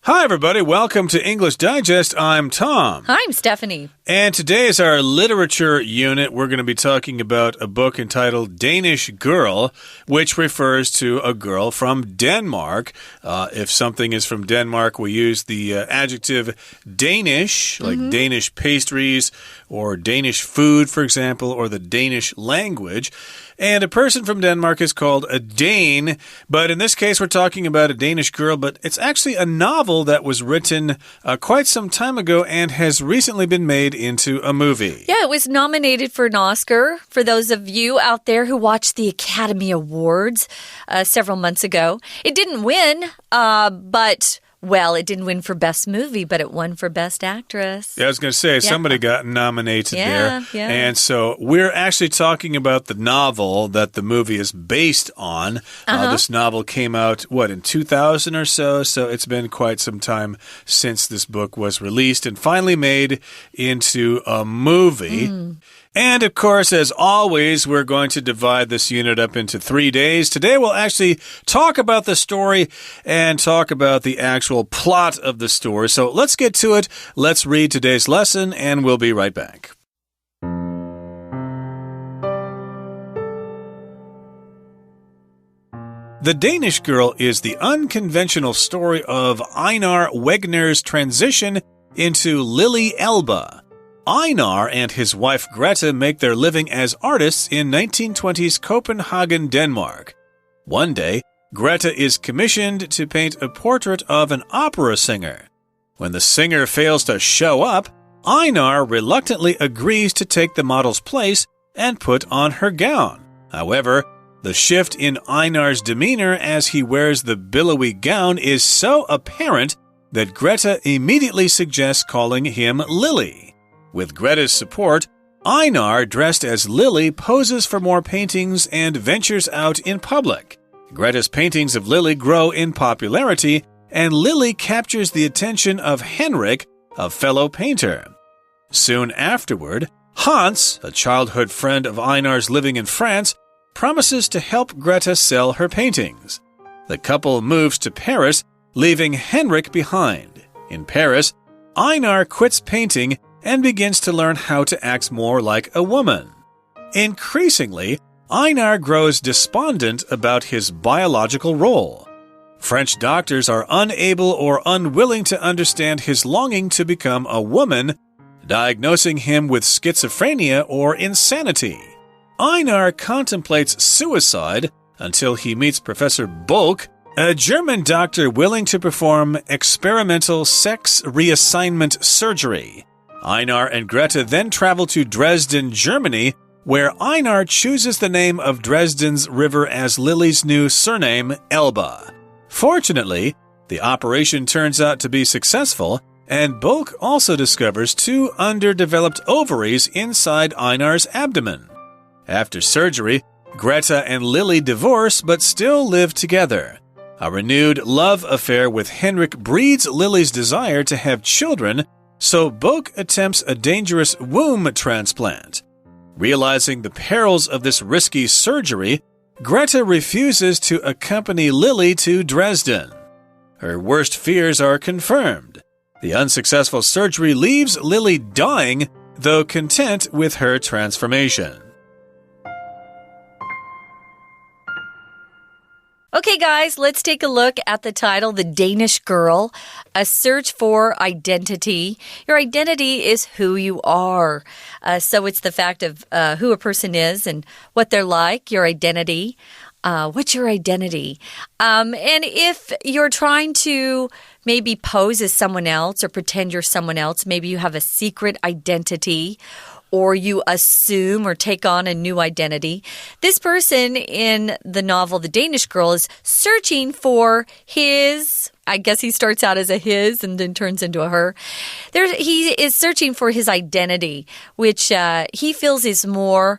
Hi, everybody. Welcome to English Digest. I'm Tom. Hi, I'm Stephanie. And today is our literature unit. We're going to be talking about a book entitled Danish Girl, which refers to a girl from Denmark. If something is from Denmark, we use the adjective Danish, like Danish pastries or Danish food, for example, or the Danish language. And a person from Denmark is called a Dane, but in this case we're talking about a Danish girl, but it's actually a novel that was written quite some time ago and has recently been made into a movie. Yeah, it was nominated for an Oscar. For those of you out there who watched the Academy Awards several months ago, it didn't win, but... Well, it didn't win for Best Movie, but it won for Best Actress. Yeah, I was going to say, somebody got nominated there. Yeah. And so we're actually talking about the novel that the movie is based on. This novel came out, in 2000 or so? So it's been quite some time since this book was released and finally made into a movie. And, of course, as always, we're going to divide this unit up into 3 days. Today, we'll actually talk about the story and talk about the actual plot of the story. So let's get to it. Let's read today's lesson, and we'll be right back. The Danish Girl is the unconventional story of Einar Wegner's transition into Lily Elba. Einar and his wife Greta make their living as artists in 1920s Copenhagen, Denmark. One day, Greta is commissioned to paint a portrait of an opera singer. When the singer fails to show up, Einar reluctantly agrees to take the model's place and put on her gown. However, the shift in Einar's demeanor as he wears the billowy gown is so apparent that Greta immediately suggests calling him Lily. With Greta's support, Einar, dressed as Lily, poses for more paintings and ventures out in public. Greta's paintings of Lily grow in popularity, and Lily captures the attention of Henrik, a fellow painter. Soon afterward, Hans, a childhood friend of Einar's living in France, promises to help Greta sell her paintings. The couple moves to Paris, leaving Henrik behind. In Paris, Einar quits painting and begins to learn how to act more like a woman. Increasingly, Einar grows despondent about his biological role. French doctors are unable or unwilling to understand his longing to become a woman, diagnosing him with schizophrenia or insanity. Einar contemplates suicide until he meets Professor Bulk, a German doctor willing to perform experimental sex reassignment surgery. Einar and Greta then travel to Dresden, Germany, where Einar chooses the name of Dresden's river as Lily's new surname, Elba. Fortunately, the operation turns out to be successful, and Bulk also discovers 2 underdeveloped ovaries inside Einar's abdomen. After surgery, Greta and Lily divorce but still live together. A renewed love affair with Henrik breeds Lily's desire to have children, so Bulk attempts a dangerous womb transplant. Realizing the perils of this risky surgery, Greta refuses to accompany Lily to Dresden. Her worst fears are confirmed. The unsuccessful surgery leaves Lily dying, though content with her transformation. Okay, guys, let's take a look at the title, The Danish Girl, A Search for Identity. Your identity is who you are. So it's the fact of who a person is and what they're like, your identity. What's your identity? And if you're trying to maybe pose as someone else or pretend you're someone else, maybe you have a secret identity, or you assume or take on a new identity. This person in the novel, The Danish Girl, is searching for his, I guess he starts out as a his and then turns into a her. He is searching for his identity, which he feels is more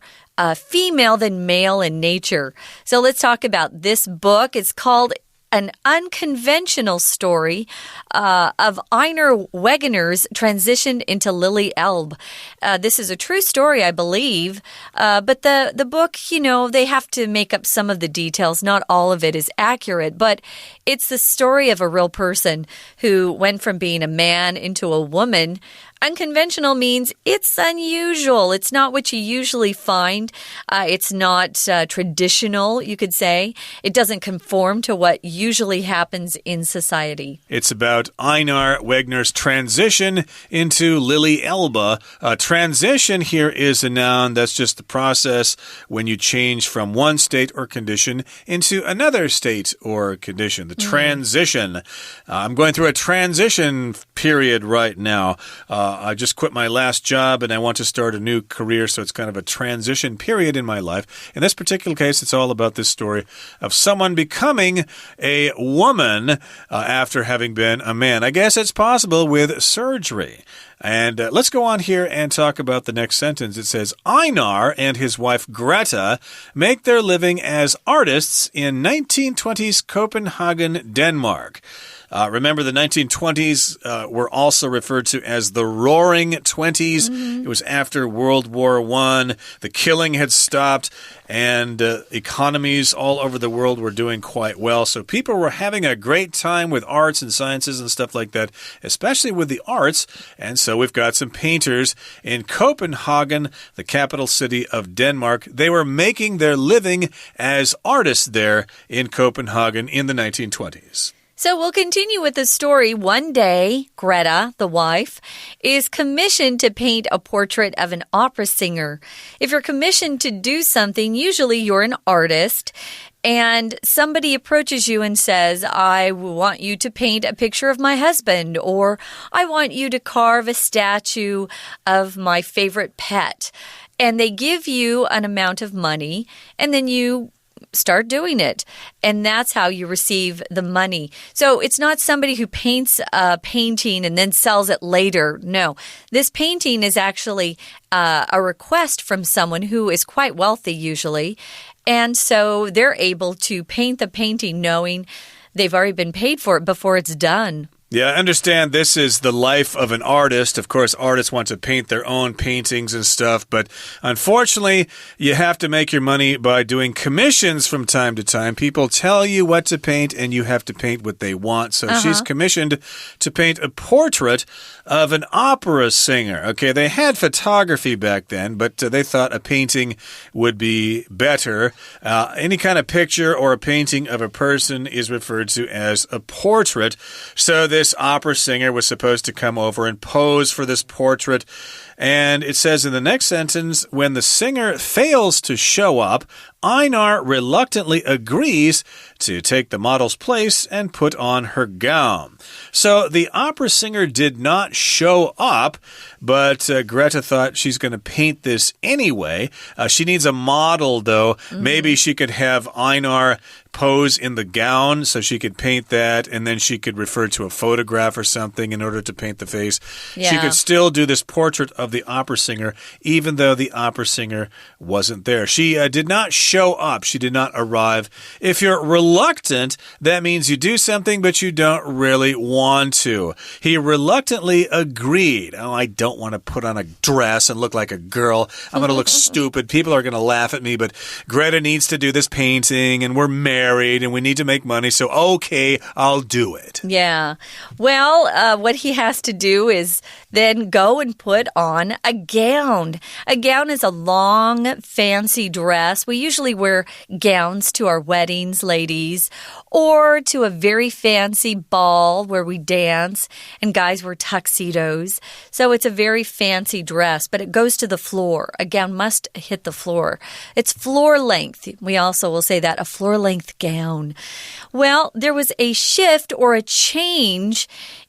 female than male in nature. So let's talk about this book. It's called an unconventional story of Einar Wegener's transition into Lily Elbe. This is a true story, I believe, but the book, they have to make up some of the details. Not all of it is accurate, but it's the story of a real person who went from being a man into a woman. Unconventional means it's unusual. It's not what you usually find. It's not traditional, you could say. It doesn't conform to what usually happens in society. It's about Einar Wegener's transition into Lily Elbe. Transition here is a noun. That's just the process when you change from one state or condition into another state or condition. The transition. I'm going through a transition period right now. I just quit my last job and I want to start a new career, so it's kind of a transition period in my life. In this particular case, it's all about this story of someone becoming a woman after having been a man. I guess it's possible with surgery. And let's go on here and talk about the next sentence. It says, Einar and his wife Greta make their living as artists in 1920s Copenhagen, Denmark. Remember, the 1920s were also referred to as the Roaring Twenties. It was after World War I. The killing had stopped, and economies all over the world were doing quite well. So people were having a great time with arts and sciences and stuff like that, especially with the arts. And so we've got some painters in Copenhagen, the capital city of Denmark. They were making their living as artists there in Copenhagen in the 1920s. So we'll continue with the story. One day, Greta, the wife, is commissioned to paint a portrait of an opera singer. If you're commissioned to do something, usually you're an artist, and somebody approaches you and says, I want you to paint a picture of my husband, or I want you to carve a statue of my favorite pet. And they give you an amount of money, and then you start doing it. And that's how you receive the money. So it's not somebody who paints a painting and then sells it later. No, this painting is actually a request from someone who is quite wealthy usually. And so they're able to paint the painting knowing they've already been paid for it before it's done. Yeah, I understand this is the life of an artist. Of course, artists want to paint their own paintings and stuff, but unfortunately, you have to make your money by doing commissions from time to time. People tell you what to paint, and you have to paint what they want. So she's commissioned to paint a portrait of an opera singer. Okay, they had photography back then, but they thought a painting would be better. Any kind of picture or a painting of a person is referred to as a portrait. So this opera singer was supposed to come over and pose for this portrait. And it says in the next sentence, when the singer fails to show up, Einar reluctantly agrees to take the model's place and put on her gown. So the opera singer did not show up, but Greta thought she's going to paint this anyway. She needs a model, though. Maybe she could have Einar pose in the gown so she could paint that, and then she could refer to a photograph or something in order to paint the face. Yeah. She could still do this portrait of the opera singer, even though the opera singer wasn't there. She did not show up. She did not arrive. If you're reluctant, that means you do something, but you don't really want to. He reluctantly agreed. Oh, I don't want to put on a dress and look like a girl. I'm going to look stupid. People are going to laugh at me, but Greta needs to do this painting, and we're married, and we need to make money, so okay, I'll do it. Yeah. Well, what he has to do is then go and put on a gown. A gown is a long, fancy dress. We usually wear gowns to our weddings, ladies, or to a very fancy ball where we dance, and guys wear tuxedos. So it's a very fancy dress, but it goes to the floor. A gown must hit the floor. It's floor length. We also will say that, a floor-length gown. Well, there was a shift or a change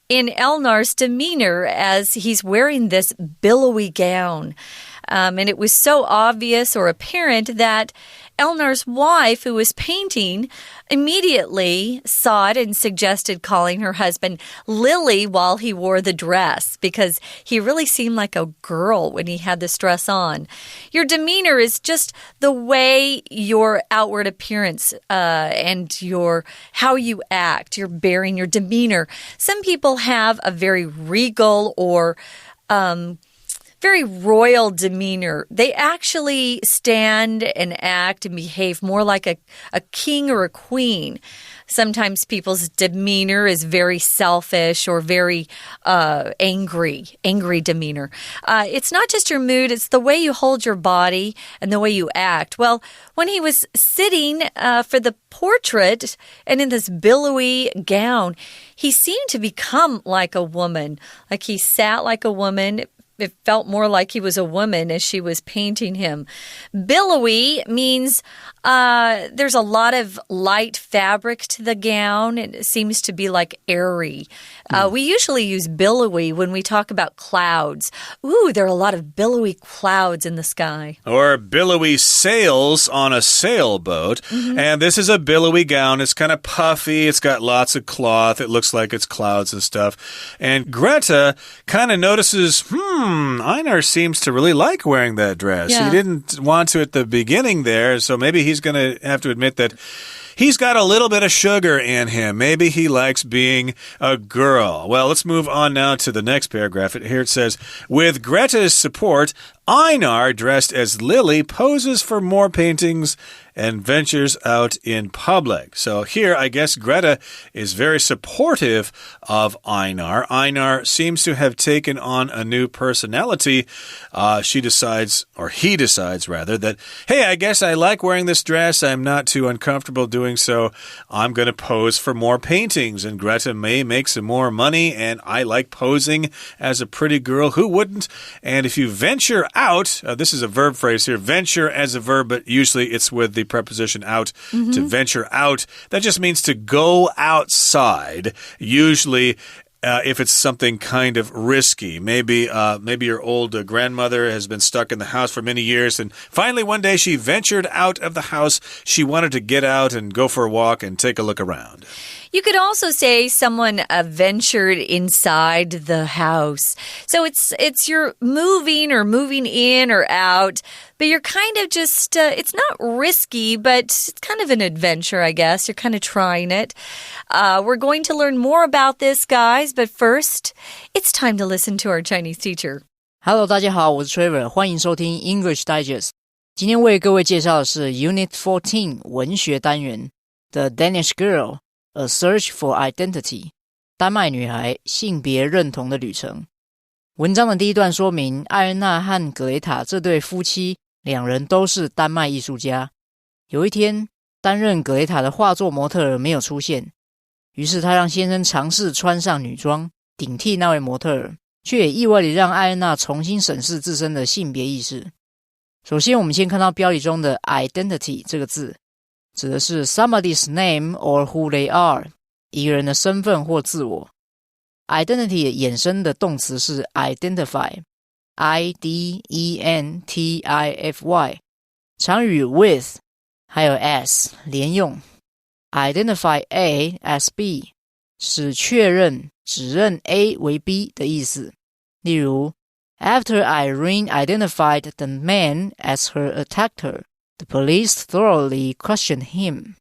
in Elnar's demeanor as he's wearing this billowy gown. And it was so obvious or apparent that Elnar's wife, who was painting, immediately saw it and suggested calling her husband Lily while he wore the dress because he really seemed like a girl when he had this dress on. Your demeanor is just the way your outward appearance and how you act, your bearing, your demeanor. Some people have a very regal or very royal demeanor. They actually stand and act and behave more like a king or a queen. Sometimes people's demeanor is very selfish or very angry demeanor. It's not just your mood, it's the way you hold your body and the way you act. Well, when he was sitting for the portrait and in this billowy gown, he seemed to become like a woman. Like he sat like a woman. It felt more like he was a woman as she was painting him. Billowy means there's a lot of light fabric to the gown. It seems to be like airy. We usually use billowy when we talk about clouds. Ooh, there are a lot of billowy clouds in the sky. Or billowy sails on a sailboat. And this is a billowy gown. It's kind of puffy. It's got lots of cloth. It looks like it's clouds and stuff. And Greta kind of notices, Einar seems to really like wearing that dress. Yeah. He didn't want to at the beginning there, so maybe he's going to have to admit that he's got a little bit of sugar in him. Maybe he likes being a girl. Well, let's move on now to the next paragraph. Here it says, with Greta's support, Einar, dressed as Lily, poses for more paintings and ventures out in public. So here, I guess Greta is very supportive of Einar. Einar seems to have taken on a new personality. He decides, that, hey, I guess I like wearing this dress. I'm not too uncomfortable doing so. I'm going to pose for more paintings, and Greta may make some more money, and I like posing as a pretty girl. Who wouldn't? And if you venture out, this is a verb phrase here, venture as a verb, but usually it's with the preposition out. To venture out, that just means to go outside, usually if it's something kind of risky. Maybe your old grandmother has been stuck in the house for many years, and finally one day she ventured out of the house. She wanted to get out and go for a walk and take a look around. You could also say someone ventured inside the house. So it's you're moving or moving in or out, but you're kind of just, it's not risky, but it's kind of an adventure, I guess. You're kind of trying it. We're going to learn more about this, guys, but first, it's time to listen to our Chinese teacher. Hello, 大家好，我是 Trevor， 欢迎收听 English Digest。今天为各位介绍的是 Unit 14 文学单元 The Danish Girl。A Search for Identity 丹麦女孩性别认同的旅程。文章的第一段说明，艾恩娜和格雷塔这对夫妻，两人都是丹麦艺术家。有一天，担任格雷塔的画作模特儿没有出现，于是他让先生尝试穿上女装，顶替那位模特儿，却也意外地让艾恩娜重新审视自身的性别意识。首先，我们先看到标题中的 identity 这个字，指的是 somebody's name or who they are， 一个人的身份或自我。Identity 衍生的动词是 identify， I-D-E-N-T-I-F-Y， 常与 with 还有 as 连用。Identify A as B 是确认、指认 A 为 B 的意思。例如 After Irene identified the man as her attacker,The police thoroughly questioned him.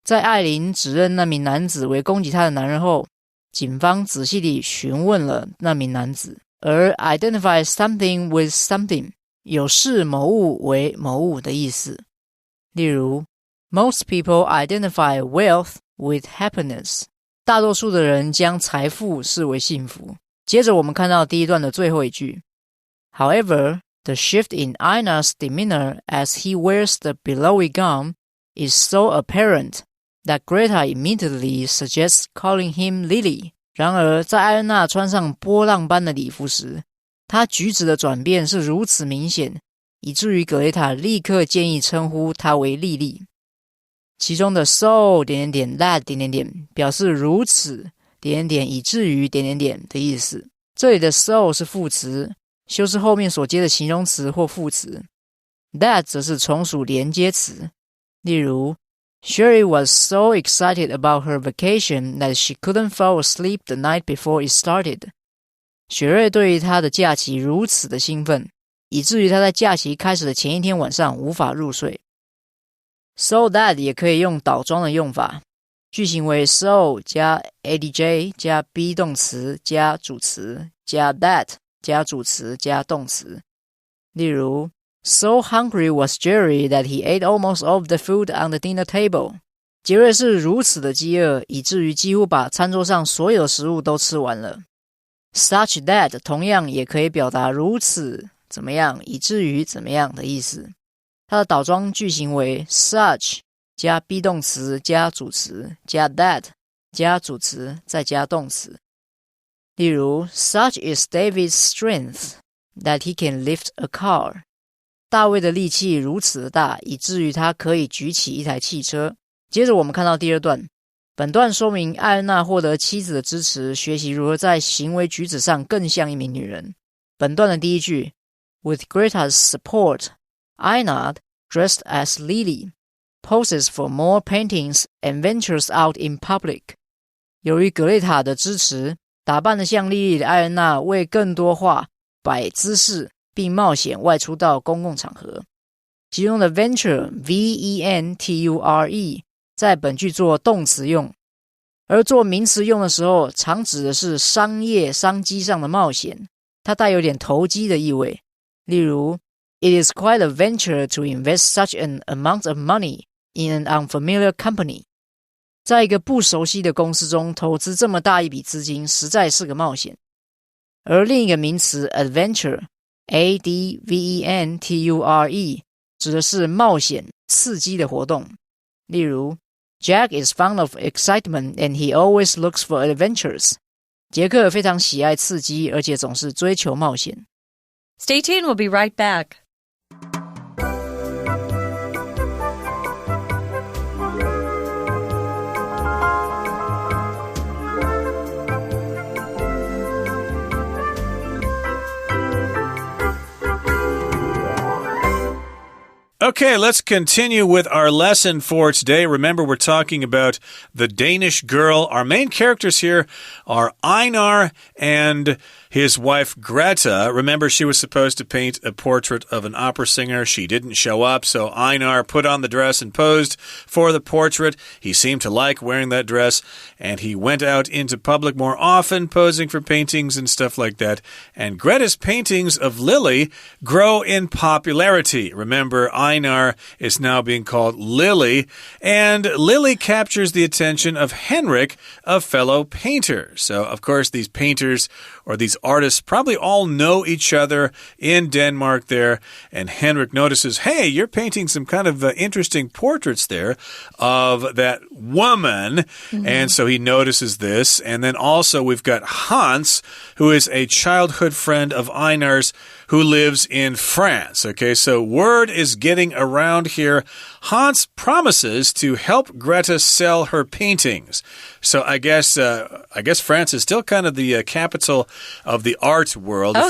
在艾琳指认那名男子为攻击她的男人后，警方仔细地询问了那名男子。而 identify something with something 有视某物为某物的意思。例如 Most people identify wealth with happiness. 大多数的人将财富视为幸福。接着我们看到第一段的最后一句 However,The shift in Einar's demeanor as he wears the billowy gown is so apparent that Greta immediately suggests calling him Lily. 然而，在艾恩娜穿上波浪般的礼服时，她举止的转变是如此明显，以至于格雷塔立刻建议称呼她为莉莉。其中的 so that 表示如此以至于的意思。这里的 so 是副词。修饰后面所接的形容词或副词 That 则是从属连接词，例如 Sherry was so excited about her vacation that she couldn't fall asleep the night before it started. 雪瑞对于她的假期如此的兴奋，以至于她在假期开始的前一天晚上无法入睡。So that 也可以用倒装的用法，句型为 so 加 adj 加 be 动词加主词加 that 加主词加动词。例如 So hungry was Jerry that he ate almost all of the food on the dinner table. 杰瑞是如此的饥饿，以至于几乎把餐桌上所有的食物都吃完了。Such that 同样也可以表达如此怎么样，以至于怎么样的意思。它的倒装句型为 such 加 be 动词加主词加 that 加主词再加动词。例如 Such is David's strength that he can lift a car. 大卫的力气如此的大，以至于他可以举起一台汽车。接着我们看到第二段，本段说明艾恩娜获得妻子的支持，学习如何在行为举止上更像一名女人。本段的第一句 With Greta's support, Einar, dressed as Lily, poses for more paintings and ventures out in public. 由于格雷塔的支持，打扮得像莉莉的艾恩娜为更多画摆姿势，并冒险外出到公共场合。其中的 venture V-E-N-T-U-R-E 在本句做动词用，而做名词用的时候常指的是商业商机上的冒险，它带有点投机的意味。例如 It is quite a venture to invest such an amount of money in an unfamiliar company. 在一个不熟悉的公司中投资这么大一笔资金实在是个冒险。而另一个名词 adventure A-D-V-E-N-T-U-R-E 指的是冒险刺激的活动。例如 Jack is fond of excitement and he always looks for adventures. 杰克非常喜爱刺激，而且总是追求冒险。Stay tuned, we'll be right back. Okay, let's continue with our lesson for today. Remember, we're talking about the Danish girl. Our main characters here are Einar and his wife Greta. Remember, she was supposed to paint a portrait of an opera singer. She didn't show up, so Einar put on the dress and posed for the portrait. He seemed to like wearing that dress, and he went out into public more often, posing for paintings and stuff like that. And Greta's paintings of Lily grow in popularity. Remember, Einar is now being called Lily, and Lily captures the attention of Henrik, a fellow painter. So, of course, these painters or these artists probably all know each other in Denmark there, and Henrik notices, hey, you're painting some kind of interesting portraits there of that woman, and so he notices this. And then also we've got Hans, who is a childhood friend of Einar's who lives in France. Okay, so word is getting around here. Hans promises to help Greta sell her paintings. So I guess France is still kind of the capital of the art world. Oh,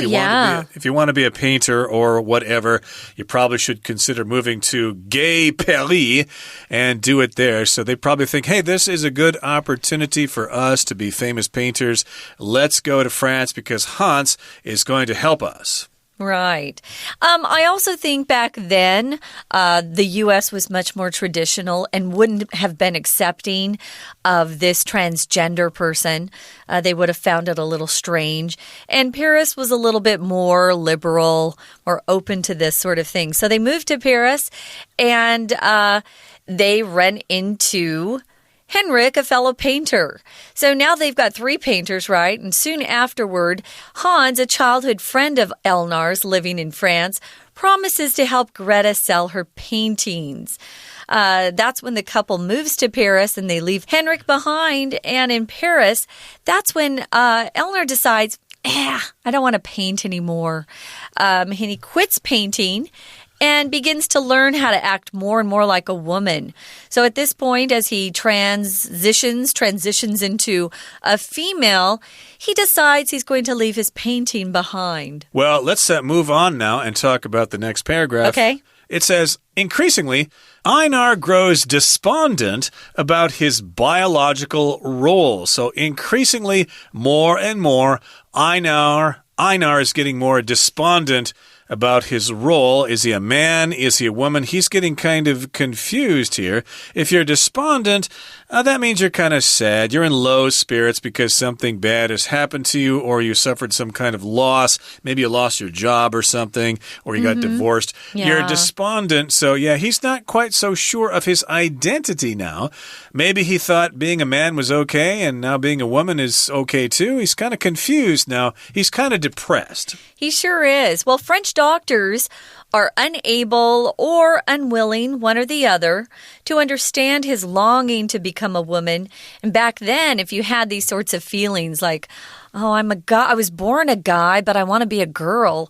if you want to be a painter or whatever, you probably should consider moving to Gay Paris and do it there. So they probably think, hey, this is a good opportunity for us to be famous painters. Let's go to France because Hans is going to help us. Right. I also think back then the U.S. was much more traditional and wouldn't have been accepting of this transgender person. They would have found it a little strange. And Paris was a little bit more liberal or open to this sort of thing. So they moved to Paris and they ran into Henrik, a fellow painter. So now they've got three painters, right? And soon afterward, Hans, a childhood friend of Elnar's living in France, promises to help Greta sell her paintings. That's when the couple moves to Paris and they leave Henrik behind. And in Paris, that's when Elnar decides, I don't want to paint anymore. And he quits painting and begins to learn how to act more and more like a woman. So at this point, as he transitions into a female, he decides he's going to leave his painting behind. Well, let's move on now and talk about the next paragraph. Okay. It says, increasingly, Einar grows despondent about his biological role. So increasingly, more and more, Einar is getting more despondent about his role. Is he a man? Is he a woman? He's getting kind of confused here. If you're despondent, that means you're kind of sad. You're in low spirits because something bad has happened to you, or you suffered some kind of loss. Maybe you lost your job or something, or you got divorced. Yeah. You're despondent. So yeah, he's not quite so sure of his identity now. Maybe he thought being a man was okay, and now being a woman is okay too. He's kind of confused now. He's kind of depressed. He sure is. Well, French doctors are unable or unwilling, one or the other, to understand his longing to become a woman. And back then, if you had these sorts of feelings like, oh, I'm a guy, I was born a guy, but I want to be a girl,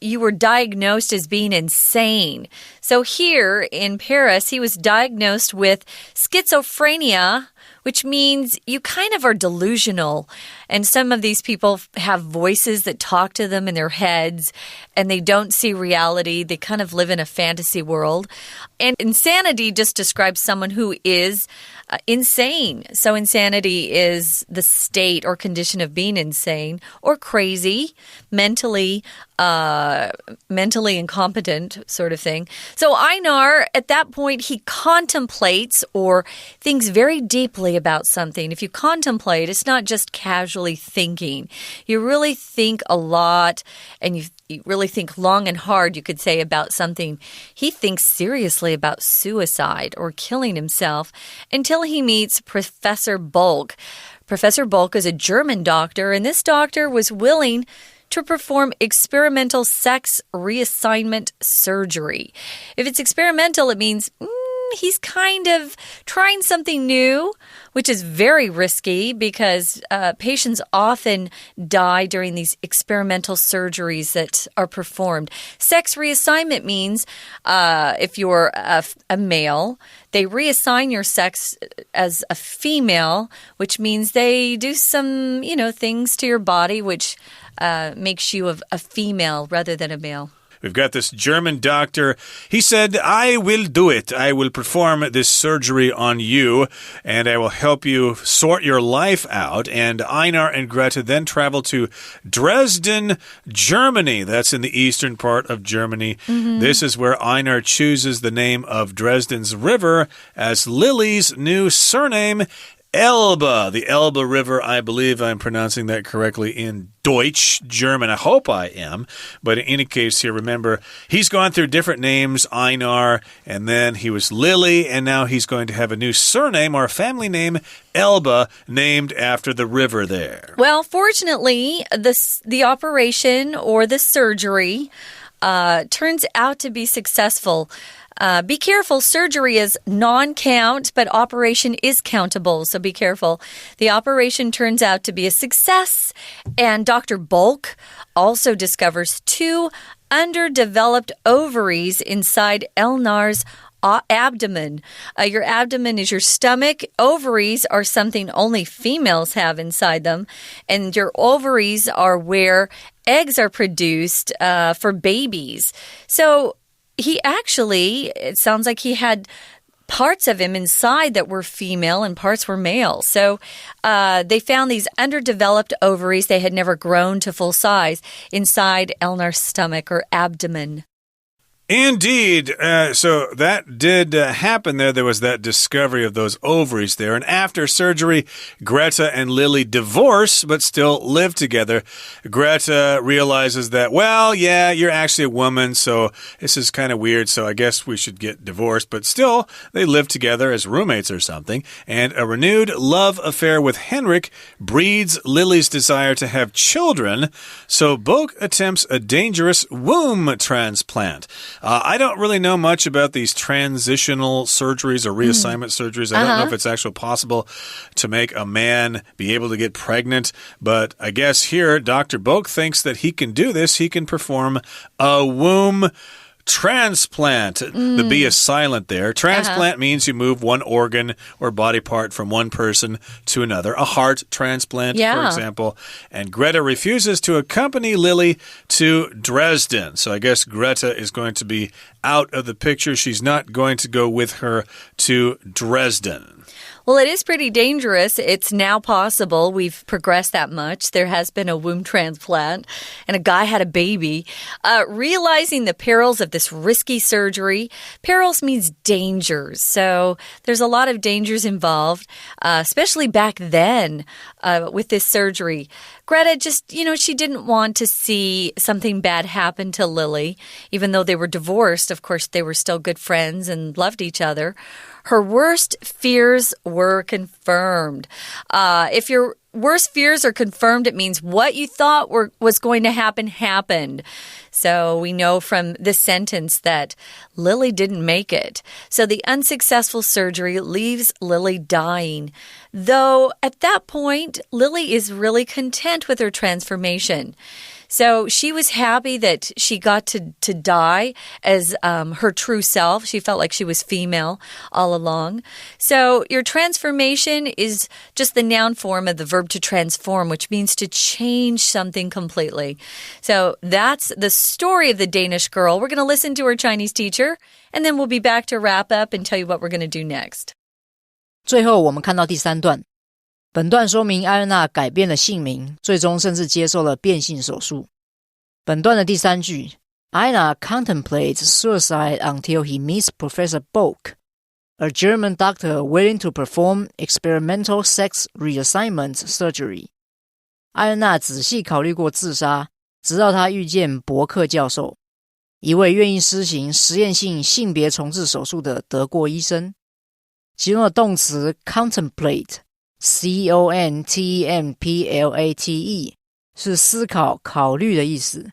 you were diagnosed as being insane. So here in Paris, he was diagnosed with schizophrenia, which means you kind of are delusional. And some of these people have voices that talk to them in their heads, and they don't see reality. They kind of live in a fantasy world. And insanity just describes someone who is insane. So insanity is the state or condition of being insane or crazy, mentally incompetent sort of thing. So Einar, at that point, he contemplates or thinks very deeply about something. If you contemplate, it's not just casually thinking. You really think a lot, and you really think long and hard, you could say, about something. He thinks seriously about suicide or killing himself until he meets Professor Bulk. Professor Bulk is a German doctor, and this doctor was willing to perform experimental sex reassignment surgery. If it's experimental, it means he's kind of trying something new, which is very risky because patients often die during these experimental surgeries that are performed. Sex reassignment means if you're a male, they reassign your sex as a female, which means they do some, things to your body which makes you a female rather than a male. We've got this German doctor. He said, I will do it. I will perform this surgery on you, and I will help you sort your life out. And Einar and Greta then travel to Dresden, Germany. That's in the eastern part of Germany. This is where Einar chooses the name of Dresden's river as Lily's new surname, Elbe. The Elbe River, I believe I'm pronouncing that correctly in Deutsch, German. I hope I am. But in any case here, remember, he's gone through different names, Einar, and then he was Lily, and now he's going to have a new surname or a family name, Elbe, named after the river there. Well, fortunately, the operation or the surgery turns out to be successful. Be careful, surgery is non-count, but operation is countable, so be careful. The operation turns out to be a success, and Dr. Bulk also discovers 2 underdeveloped ovaries inside Elnar's abdomen. Your abdomen is your stomach. Ovaries are something only females have inside them, and your ovaries are where eggs are produced for babies. So it sounds like he had parts of him inside that were female and parts were male. So they found these underdeveloped ovaries. They had never grown to full size inside Elnar's stomach or abdomen. Indeed. So that did happen there. There was that discovery of those ovaries there. And after surgery, Greta and Lily divorce, but still live together. Greta realizes that, well, yeah, you're actually a woman, so this is kind of weird, so I guess we should get divorced. But still, they live together as roommates or something. And a renewed love affair with Henrik breeds Lily's desire to have children. So Bulk attempts a dangerous womb transplant. I don't really know much about these transitional surgeries or reassignment surgeries. I don't know if it's actually possible to make a man be able to get pregnant. But I guess here, Dr. Bulk thinks that he can do this. He can perform a womb Transplant. The B is silent there. Transplant means you move one organ or body part from one person to another. A heart transplant, for example. And Greta refuses to accompany Lily to Dresden. So I guess Greta is going to be out of the picture. She's not going to go with her to Dresden. Well, it is pretty dangerous. It's now possible. We've progressed that much. There has been a womb transplant, and a guy had a baby. Realizing the perils of this risky surgery, perils means dangers. So there's a lot of dangers involved, especially back then with this surgery. Greta just, she didn't want to see something bad happen to Lily. Even though they were divorced, of course, they were still good friends and loved each other. Her worst fears were confirmed. If your worst fears are confirmed, it means what you thought was going to happen happened. So we know from this sentence that Lily didn't make it. So the unsuccessful surgery leaves Lily dying. Though at that point, Lily is really content with her transformation. So she was happy that she got to die as her true self. She felt like she was female all along. So your transformation is just the noun form of the verb to transform, which means to change something completely. So that's the story of the Danish girl. We're going to listen to her Chinese teacher, and then we'll be back to wrap up and tell you what we're going to do next. 最后我们看到第3段。本段说明艾恩娜改变了姓名，最终甚至接受了变性手术。本段的第3句 Anna contemplates suicide until he meets Professor Bock, a German doctor willing to perform experimental sex reassignment surgery. 艾恩娜仔细考虑过自杀，直到她遇见伯克教授，一位愿意施行实验性性别重置手术的德国医生。其中的动词 contemplate C-O-N-T-E-M-P-L-A-T-E 是思考、考虑的意思。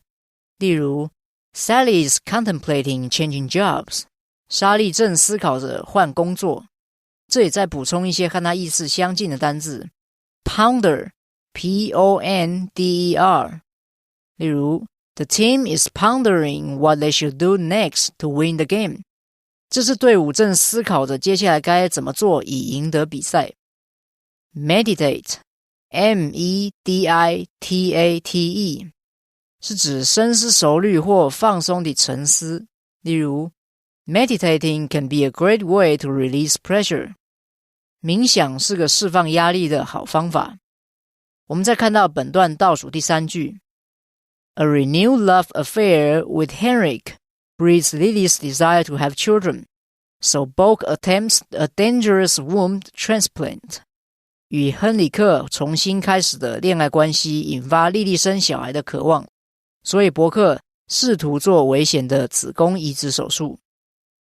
例如 Sally is contemplating changing jobs. 莎莉正思考着换工作。这里再补充一些和它意思相近的单字 Ponder P-O-N-D-E-R 例如 The team is pondering what they should do next to win the game. 这支队伍正思考着接下来该怎么做以赢得比赛。Meditate M-E-D-I-T-A-T-E 是指深思熟虑或放松地沉思。例如 Meditating can be a great way to release pressure. 冥想是个释放压力的好方法。我们再看到本段倒数第3句 A renewed love affair with Henrik breeds Lily's desire to have children, so Bock attempts a dangerous womb transplant. 与亨里克重新开始的恋爱关系引发莉莉生小孩的渴望，所以伯克试图做危险的子宫移植手术。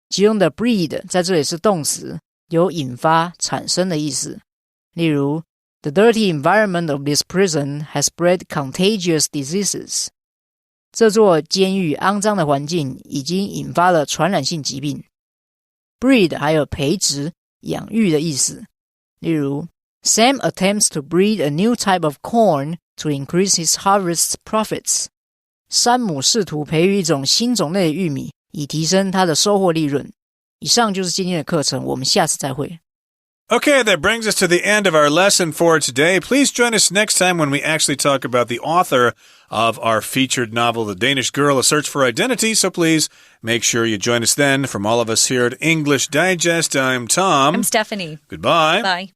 其中的 breed 在这里是动词，有引发、产生的意思。例如 The dirty environment of this prison has bred contagious diseases. 这座监狱肮脏的环境已经引发了传染性疾病。breed 还有培植、养育的意思。例如Sam attempts to breed a new type of corn to increase his harvest profits. 山姆试图培育一种新种类的玉米，以提升他的收获利润。以上就是今天的课程，我们下次再会。Okay, that brings us to the end of our lesson for today. Please join us next time when we actually talk about the author of our featured novel, The Danish Girl, A Search for Identity. So please make sure you join us then. From all of us here at English Digest, I'm Tom. I'm Stephanie. Goodbye. Bye.